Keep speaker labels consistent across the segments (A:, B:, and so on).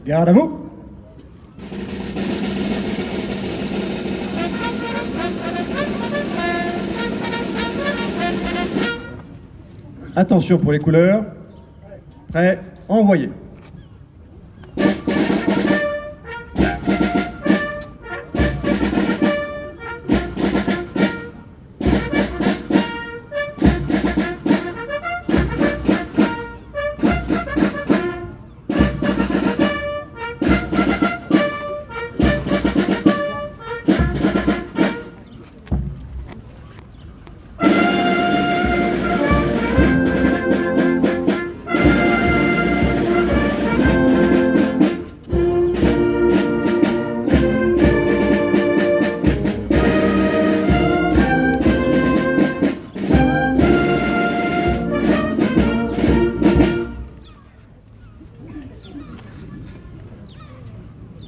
A: Garde à vous. Attention pour les couleurs. Prêt, envoyez.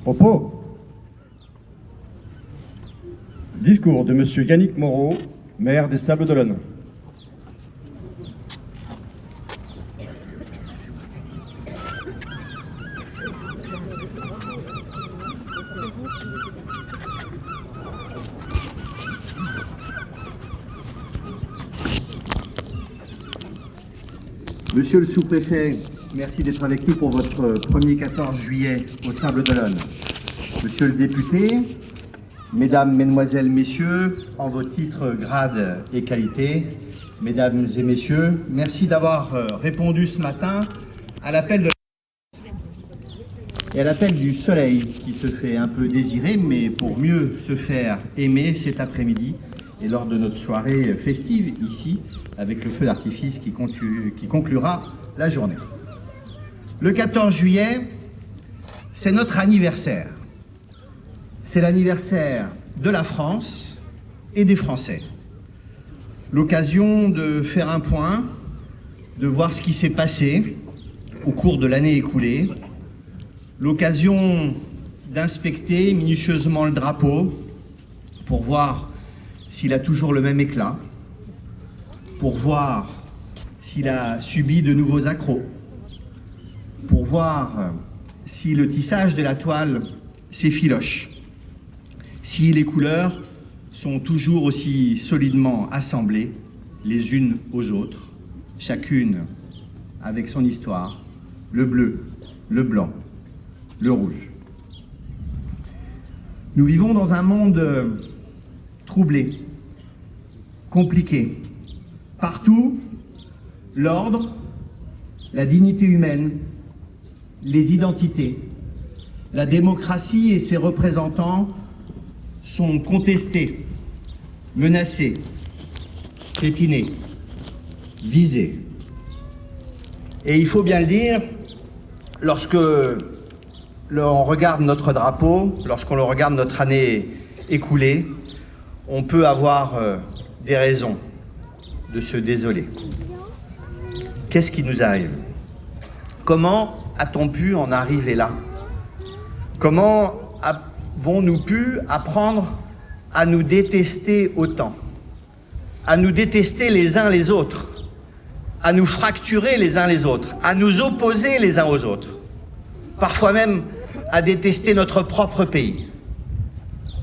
A: Propos. Discours de M. Yannick Moreau, maire des Sables d'Olonne.
B: Monsieur le sous-préfet, merci d'être avec nous pour votre premier 14 juillet au Sables d'Olonne. Monsieur le député, mesdames, mesdemoiselles, messieurs, en vos titres, grades et qualités, mesdames et messieurs, merci d'avoir répondu ce matin à l'appel de et à l'appel du soleil qui se fait un peu désirer, mais pour mieux se faire aimer cet après-midi et lors de notre soirée festive ici, avec le feu d'artifice qui conclura la journée. Le 14 juillet, c'est notre anniversaire. C'est l'anniversaire de la France et des Français. L'occasion de faire un point, de voir ce qui s'est passé au cours de l'année écoulée, l'occasion d'inspecter minutieusement le drapeau pour voir s'il a toujours le même éclat, pour voir s'il a subi de nouveaux accros, pour voir si le tissage de la toile s'effiloche, si les couleurs sont toujours aussi solidement assemblées les unes aux autres, chacune avec son histoire, le bleu, le blanc, le rouge. Nous vivons dans un monde troublé, compliqué. Partout, l'ordre, la dignité humaine, les identités, la démocratie et ses représentants sont contestés, menacés, piétinés, visés. Et il faut bien le dire, lorsque l'on regarde notre drapeau, lorsqu'on regarde notre année écoulée, on peut avoir des raisons de se désoler. Qu'est-ce qui nous arrive? Comment a-t-on pu en arriver là? Comment avons-nous pu apprendre à nous détester autant? À nous détester les uns les autres? À nous fracturer les uns les autres? À nous opposer les uns aux autres? Parfois même à détester notre propre pays?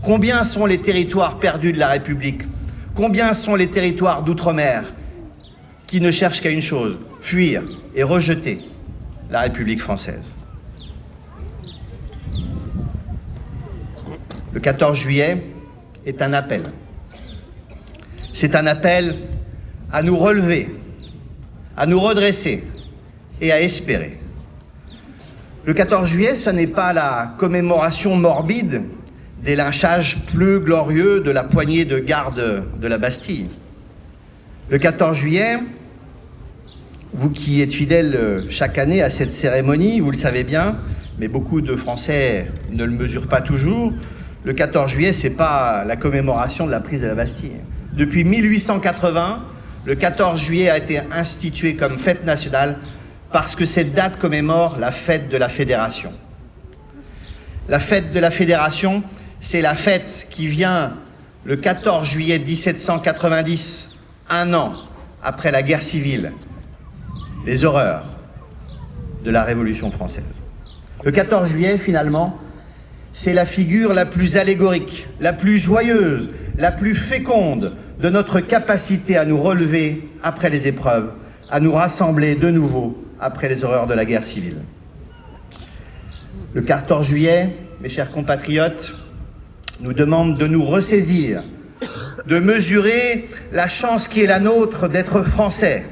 B: Combien sont les territoires perdus de la République? Combien sont les territoires d'outre-mer qui ne cherchent qu'à une chose, fuir et rejeter la République française? Le 14 juillet est un appel. C'est un appel à nous relever, à nous redresser et à espérer. Le 14 juillet, ce n'est pas la commémoration morbide des lynchages plus glorieux de la poignée de garde de la Bastille. Le 14 juillet, vous qui êtes fidèles chaque année à cette cérémonie, vous le savez bien, mais beaucoup de Français ne le mesurent pas toujours, le 14 juillet, ce n'est pas la commémoration de la prise de la Bastille. Depuis 1880, le 14 juillet a été institué comme fête nationale parce que cette date commémore la fête de la Fédération. La fête de la Fédération, c'est la fête qui vient le 14 juillet 1790, un an après la guerre civile, les horreurs de la Révolution française. Le 14 juillet, finalement, c'est la figure la plus allégorique, la plus joyeuse, la plus féconde de notre capacité à nous relever après les épreuves, à nous rassembler de nouveau après les horreurs de la guerre civile. Le 14 juillet, mes chers compatriotes, nous demande de nous ressaisir, de mesurer la chance qui est la nôtre d'être français,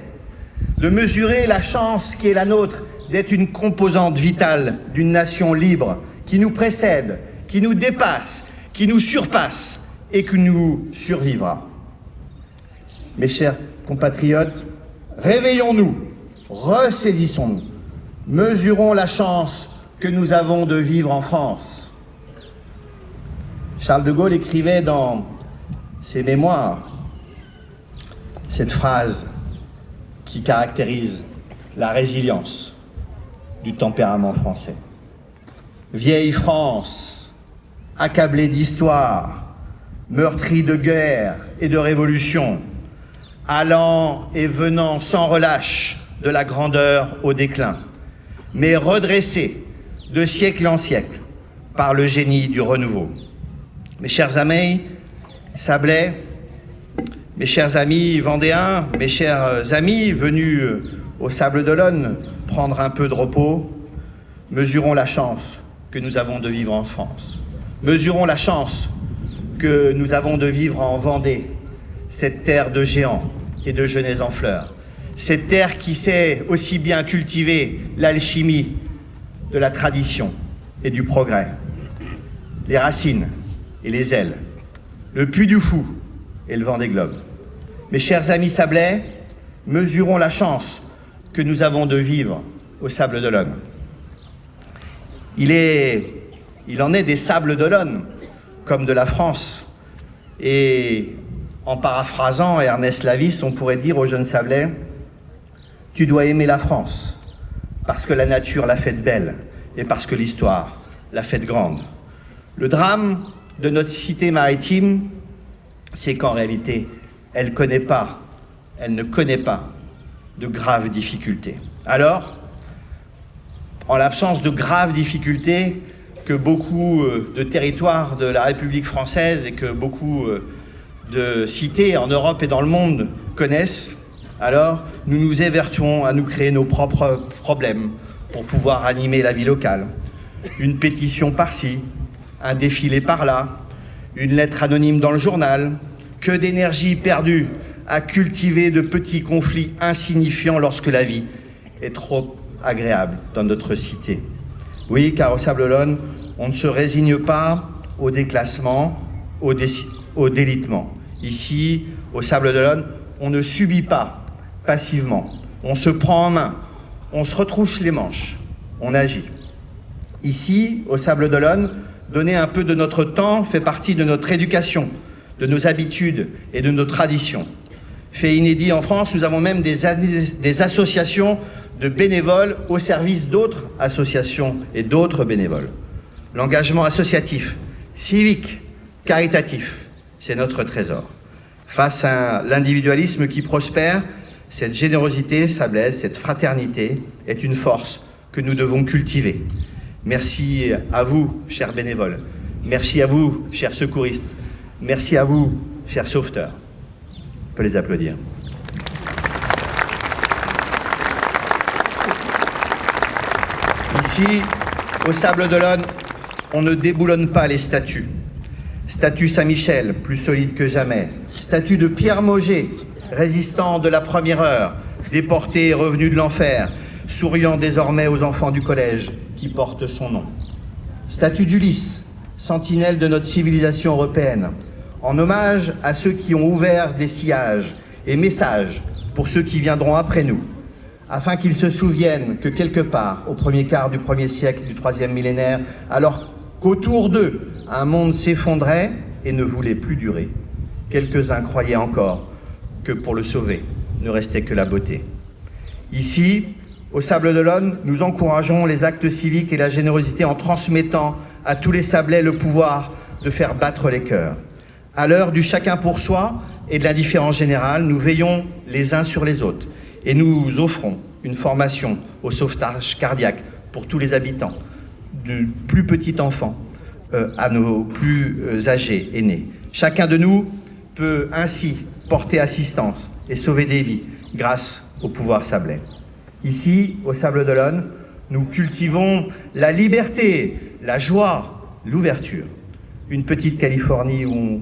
B: de mesurer la chance qui est la nôtre d'être une composante vitale d'une nation libre qui nous précède, qui nous dépasse, qui nous surpasse et qui nous survivra. Mes chers compatriotes, réveillons-nous, ressaisissons-nous, mesurons la chance que nous avons de vivre en France. Charles de Gaulle écrivait dans ses mémoires cette phrase qui caractérise la résilience du tempérament français. Vieille France, accablée d'histoire, meurtrie de guerre et de révolution, allant et venant sans relâche de la grandeur au déclin, mais redressée de siècle en siècle par le génie du renouveau. Mes chers amis Sablais, mes chers amis vendéens, mes chers amis venus au Sable d'Olonne prendre un peu de repos, mesurons la chance que nous avons de vivre en France. Mesurons la chance que nous avons de vivre en Vendée, cette terre de géants et de genêts en fleurs, cette terre qui sait aussi bien cultiver l'alchimie de la tradition et du progrès, les racines et les ailes, le Puy du Fou et le Vendée Globe. Mes chers amis sablais, mesurons la chance que nous avons de vivre au Sable d'Olonne. Il en est des Sables d'Olonne, comme de la France. Et en paraphrasant Ernest Lavis, on pourrait dire aux jeunes sablais, tu dois aimer la France, parce que la nature l'a faite belle et parce que l'histoire l'a faite grande. Le drame de notre cité maritime, c'est qu'en réalité, elle ne connaît pas de graves difficultés. Alors, en l'absence de graves difficultés que beaucoup de territoires de la République française et que beaucoup de cités en Europe et dans le monde connaissent, alors nous nous évertuons à nous créer nos propres problèmes pour pouvoir animer la vie locale. Une pétition par-ci, un défilé par-là, une lettre anonyme dans le journal, que d'énergie perdue à cultiver de petits conflits insignifiants lorsque la vie est trop agréable dans notre cité. Oui, car au Sable d'Olonne, on ne se résigne pas au déclassement, au délitement. Ici, au Sable d'Olonne, on ne subit pas passivement. On se prend en main, on se retrousse les manches, on agit. Ici, au Sable d'Olonne, donner un peu de notre temps fait partie de notre éducation, de nos habitudes et de nos traditions. Fait inédit en France, nous avons même des associations de bénévoles au service d'autres associations et d'autres bénévoles. L'engagement associatif, civique, caritatif, c'est notre trésor. Face à l'individualisme qui prospère, cette générosité sablaise, cette fraternité est une force que nous devons cultiver. Merci à vous, chers bénévoles. Merci à vous, chers secouristes. Merci à vous, chers sauveteurs. On peut les applaudir. Ici, au Sable d'Olonne, on ne déboulonne pas les statues. Statue Saint-Michel, plus solide que jamais. Statue de Pierre Mauger, résistant de la première heure, déporté et revenu de l'enfer, souriant désormais aux enfants du collège qui portent son nom. Statue d'Ulysse, sentinelle de notre civilisation européenne, en hommage à ceux qui ont ouvert des sillages et messages pour ceux qui viendront après nous, afin qu'ils se souviennent que quelque part, au premier quart du 1er siècle du 3e millénaire, alors qu'autour d'eux, un monde s'effondrait et ne voulait plus durer, quelques-uns croyaient encore que pour le sauver, ne restait que la beauté. Ici, au Sable d'Olonne, nous encourageons les actes civiques et la générosité en transmettant à tous les Sablais le pouvoir de faire battre les cœurs. À l'heure du chacun pour soi et de l'indifférence générale, nous veillons les uns sur les autres et nous offrons une formation au sauvetage cardiaque pour tous les habitants, du plus petit enfant à nos plus âgés, aînés. Chacun de nous peut ainsi porter assistance et sauver des vies grâce au pouvoir sablais. Ici, au Sables d'Olonne, nous cultivons la liberté, la joie, l'ouverture. Une petite Californie où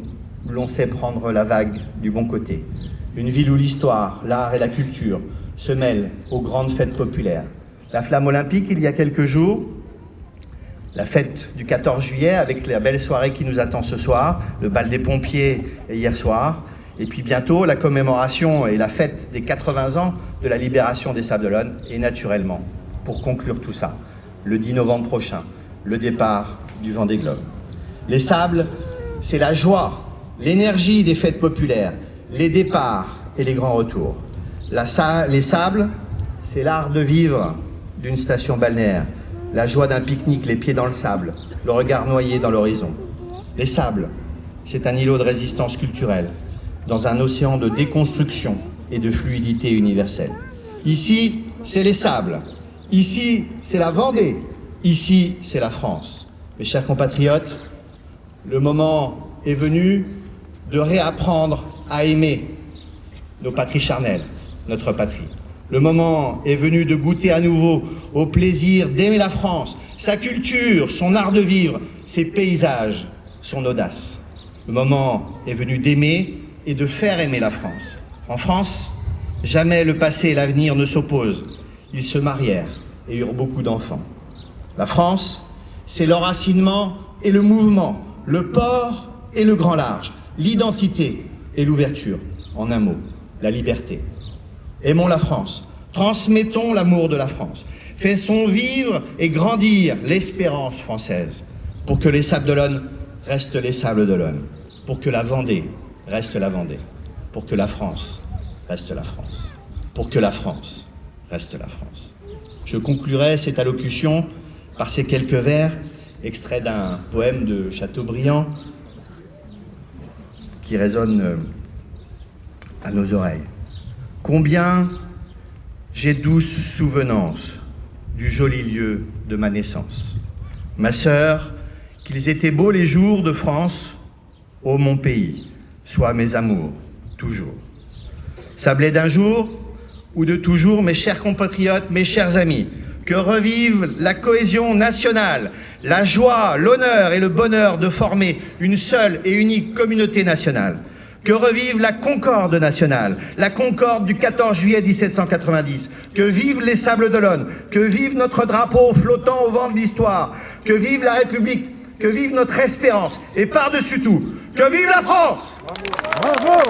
B: l'on sait prendre la vague du bon côté. Une ville où l'histoire, l'art et la culture se mêlent aux grandes fêtes populaires. La flamme olympique, il y a quelques jours, la fête du 14 juillet avec la belle soirée qui nous attend ce soir, le bal des pompiers hier soir, et puis bientôt la commémoration et la fête des 80 ans de la libération des Sables d'Olonne, et naturellement, pour conclure tout ça, le 10 novembre prochain, le départ du Vendée Globe. Les sables, c'est la joie, l'énergie des fêtes populaires, les départs et les grands retours. Les sables, c'est l'art de vivre d'une station balnéaire, la joie d'un pique-nique, les pieds dans le sable, le regard noyé dans l'horizon. Les sables, c'est un îlot de résistance culturelle, dans un océan de déconstruction et de fluidité universelle. Ici, c'est les sables. Ici, c'est la Vendée. Ici, c'est la France. Mes chers compatriotes, le moment est venu de réapprendre à aimer nos patries charnelles, notre patrie. Le moment est venu de goûter à nouveau au plaisir d'aimer la France, sa culture, son art de vivre, ses paysages, son audace. Le moment est venu d'aimer et de faire aimer la France. En France, jamais le passé et l'avenir ne s'opposent. Ils se marièrent et eurent beaucoup d'enfants. La France, c'est l'enracinement et le mouvement, le port et le grand large, l'identité et l'ouverture. En un mot, la liberté. Aimons la France, transmettons l'amour de la France, faisons vivre et grandir l'espérance française pour que les Sables d'Olonne restent les Sables d'Olonne, pour que la Vendée reste la Vendée, pour que la France reste la France, pour que la France reste la France. Je conclurai cette allocution par ces quelques vers, extraits d'un poème de Chateaubriand qui résonne à nos oreilles. Combien j'ai douce souvenance du joli lieu de ma naissance. Ma sœur, qu'ils étaient beaux les jours de France, ô mon pays, sois mes amours, toujours. Sablés d'un jour ou de toujours, mes chers compatriotes, mes chers amis, que revive la cohésion nationale, la joie, l'honneur et le bonheur de former une seule et unique communauté nationale. Que revive la concorde nationale, la concorde du 14 juillet 1790. Que vivent les Sables d'Olonne, que vive notre drapeau flottant au vent de l'histoire, que vive la République, que vive notre espérance, et par-dessus tout, que vive la France!
C: Bravo!